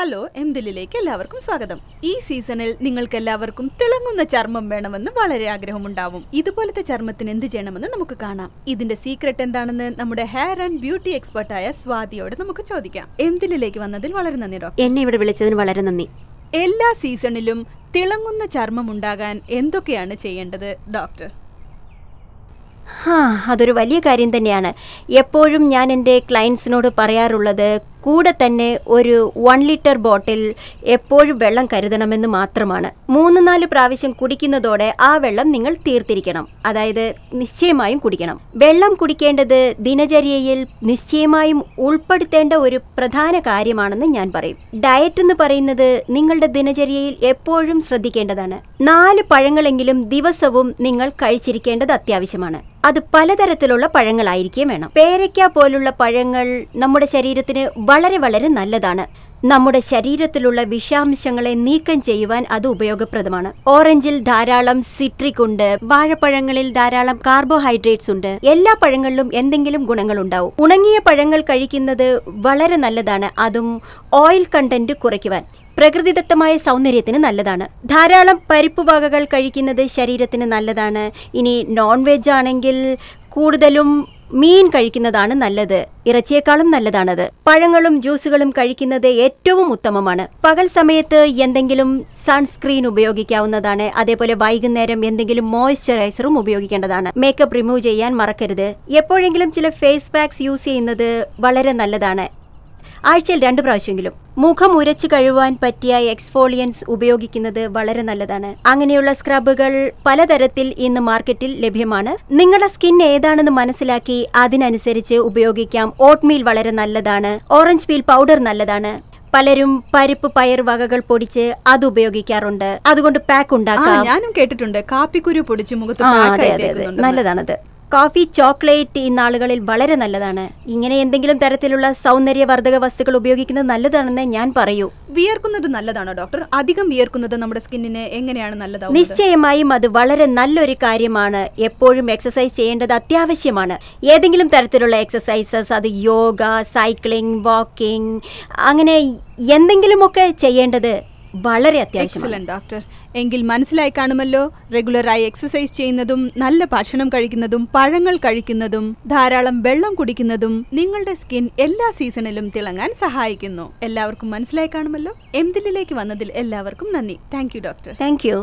Hello എംദിലിലേക്ക് എല്ലാവർക്കും സ്വാഗതം. ഈ സീസണിൽ നിങ്ങൾക്ക് എല്ലാവർക്കും തിളങ്ങുന്ന ചർമ്മം വേണമെന്ന് വളരെ ആഗ്രഹമുണ്ടാവും. ഇതുപോലത്തെ ചർമ്മത്തിന് എന്ത് ചെയ്യണമെന്ന് നമുക്ക് കാണാം. ഇതിന്റെ സീക്രട്ട് എന്താണെന്ന് നമ്മുടെ ഹെയർ ആൻഡ് ബ്യൂട്ടി എക്സ്പെർട്ടായ സ്വാതിയോട് നമുക്ക് ചോദിക്കാം. എംദിലിലേക്ക് വന്നതിൽ വളരെ നന്ദി ഡോക്ടർ. എന്നെ ഇവിടെ വിളിച്ചതിന് വളരെ നന്ദി. എല്ലാ സീസണിലും തിളങ്ങുന്ന ചർമ്മം ഉണ്ടാകാൻ എന്തൊക്കെയാണ് ചെയ്യേണ്ടത് ഡോക്ടർ? അതൊരു വലിയ കാര്യം തന്നെയാണ്. എപ്പോഴും ഞാൻ എൻ്റെ ക്ലയൻസിനോട് പറയാറുള്ളത് കൂടെ തന്നെ ഒരു 1 ലിറ്റർ ബോട്ടിൽ എപ്പോഴും വെള്ളം കരുതണമെന്ന് മാത്രമാണ്. 3-4 പ്രാവശ്യം കുടിക്കുന്നതോടെ ആ വെള്ളം നിങ്ങൾ തീർത്തിരിക്കണം. അതായത് നിശ്ചയമായും കുടിക്കണം. വെള്ളം കുടിക്കേണ്ടത് ദിനചര്യയിൽ നിശ്ചയമായും ഉൾപ്പെടുത്തേണ്ട ഒരു പ്രധാന കാര്യമാണെന്ന് ഞാൻ പറയും. ഡയറ്റ് എന്ന് പറയുന്നത് നിങ്ങളുടെ ദിനചര്യയിൽ എപ്പോഴും ശ്രദ്ധിക്കേണ്ടതാണ്. 4 പഴങ്ങളെങ്കിലും ദിവസവും നിങ്ങൾ കഴിച്ചിരിക്കേണ്ടത് അത്യാവശ്യമാണ്. അത് പലതരത്തിലുള്ള പഴങ്ങളായിരിക്കും വേണം. പേരയ്ക്ക പോലുള്ള പഴങ്ങൾ നമ്മുടെ ശരീരത്തിന് വളരെ വളരെ നല്ലതാണ്. നമ്മുടെ ശരീരത്തിലുള്ള വിഷാംശങ്ങളെ നീക്കം ചെയ്യുവാൻ അത് ഉപയോഗപ്രദമാണ്. ഓറഞ്ചിൽ ധാരാളം സിട്രിക് ഉണ്ട്. വാഴപ്പഴങ്ങളിൽ ധാരാളം കാർബോഹൈഡ്രേറ്റ്സ് ഉണ്ട്. എല്ലാ പഴങ്ങളിലും എന്തെങ്കിലും ഗുണങ്ങൾ ഉണ്ടാവും. ഉണങ്ങിയ പഴങ്ങൾ കഴിക്കുന്നത് വളരെ നല്ലതാണ്. അതും ഓയിൽ കണ്ടന്റ് കുറയ്ക്കുവാൻ. പ്രകൃതിദത്തമായ സൗന്ദര്യത്തിന് നല്ലതാണ്. ധാരാളം പരിപ്പ് വകകൾ കഴിക്കുന്നത് ശരീരത്തിന് നല്ലതാണ്. ഇനി നോൺ വെജ് ആണെങ്കിൽ കൂടുതലും മീൻ കഴിക്കുന്നതാണ് നല്ലത്. ഇറച്ചിയേക്കാളും നല്ലതാണത്. പഴങ്ങളും ജ്യൂസുകളും കഴിക്കുന്നത് ഏറ്റവും ഉത്തമമാണ്. പകൽ സമയത്ത് എന്തെങ്കിലും സൺസ്ക്രീൻ ഉപയോഗിക്കാവുന്നതാണ്. അതേപോലെ വൈകുന്നേരം എന്തെങ്കിലും മോയ്സ്ചറൈസറും ഉപയോഗിക്കേണ്ടതാണ്. മേക്കപ്പ് റിമൂവ് ചെയ്യാൻ മറക്കരുത്. എപ്പോഴെങ്കിലും ചില ഫേസ് പാക്സ് യൂസ് ചെയ്യുന്നത് വളരെ നല്ലതാണ്. ആഴ്ചയിൽ 2 പ്രാവശ്യമെങ്കിലും. മുഖം ഉരച്ചു കഴുകാൻ പറ്റിയ എക്സ്ഫോളിയൻസ് ഉപയോഗിക്കുന്നത് വളരെ നല്ലതാണ്. അങ്ങനെയുള്ള സ്ക്രബുകൾ പലതരത്തിൽ ഇന്ന് മാർക്കറ്റിൽ ലഭ്യമാണ്. നിങ്ങളുടെ സ്കിൻ ഏതാണെന്ന് മനസ്സിലാക്കി അതിനനുസരിച്ച് ഉപയോഗിക്കാം. ഓട്ട്മീൽ വളരെ നല്ലതാണ്. ഓറഞ്ച് പീൽ പൗഡർ നല്ലതാണ്. പലരും പരിപ്പ് പയർ വകകൾ പൊടിച്ച് അത് ഉപയോഗിക്കാറുണ്ട്. അതുകൊണ്ട് പാക്ക് ഉണ്ടാക്കാം. ഞാനും കേട്ടിട്ടുണ്ട്. കാപ്പിക്കുരു പൊടിച്ച് മുഖത്ത് നല്ലതാണത്. കോഫി, ചോക്ലേറ്റ് ഈ നാളുകളിൽ വളരെ നല്ലതാണ്. ഇങ്ങനെ എന്തെങ്കിലും തരത്തിലുള്ള സൗന്ദര്യവർദ്ധക വസ്തുക്കൾ ഉപയോഗിക്കുന്നത് നല്ലതാണെന്ന് ഞാൻ പറയൂ. വിയർക്കുന്നത് നല്ലതാണോ ഡോക്ടർ? അധികം വിയർക്കുന്നത് നമ്മുടെ സ്കിന്നിന് എങ്ങനെയാണ് നല്ലതാവുന്നത്? നിശ്ചയമായും അത് വളരെ നല്ലൊരു കാര്യമാണ്. എപ്പോഴും എക്സസൈസ് ചെയ്യേണ്ടത് അത്യാവശ്യമാണ്. ഏതെങ്കിലും തരത്തിലുള്ള എക്സസൈസസ്, അത് യോഗ, സൈക്ലിംഗ്, വാക്കിംഗ്, അങ്ങനെ എന്തെങ്കിലുമൊക്കെ ചെയ്യേണ്ടത് വളരെ അത്യാവശ്യമാണ് ഡോക്ടർ. എങ്കിൽ മനസ്സിലായി കാണുമല്ലോ. റെഗുലറായി എക്സസൈസ് ചെയ്യുന്നതും നല്ല ഭക്ഷണം കഴിക്കുന്നതും പഴങ്ങൾ കഴിക്കുന്നതും ധാരാളം വെള്ളം കുടിക്കുന്നതും നിങ്ങളുടെ സ്കിൻ എല്ലാ സീസണിലും തിളങ്ങാൻ സഹായിക്കുന്നു. എല്ലാവർക്കും മനസ്സിലായി കാണുമല്ലോ. എംദിലിലേക്ക് വന്നതിൽ എല്ലാവർക്കും നന്ദി. Thank you doctor. Thank you.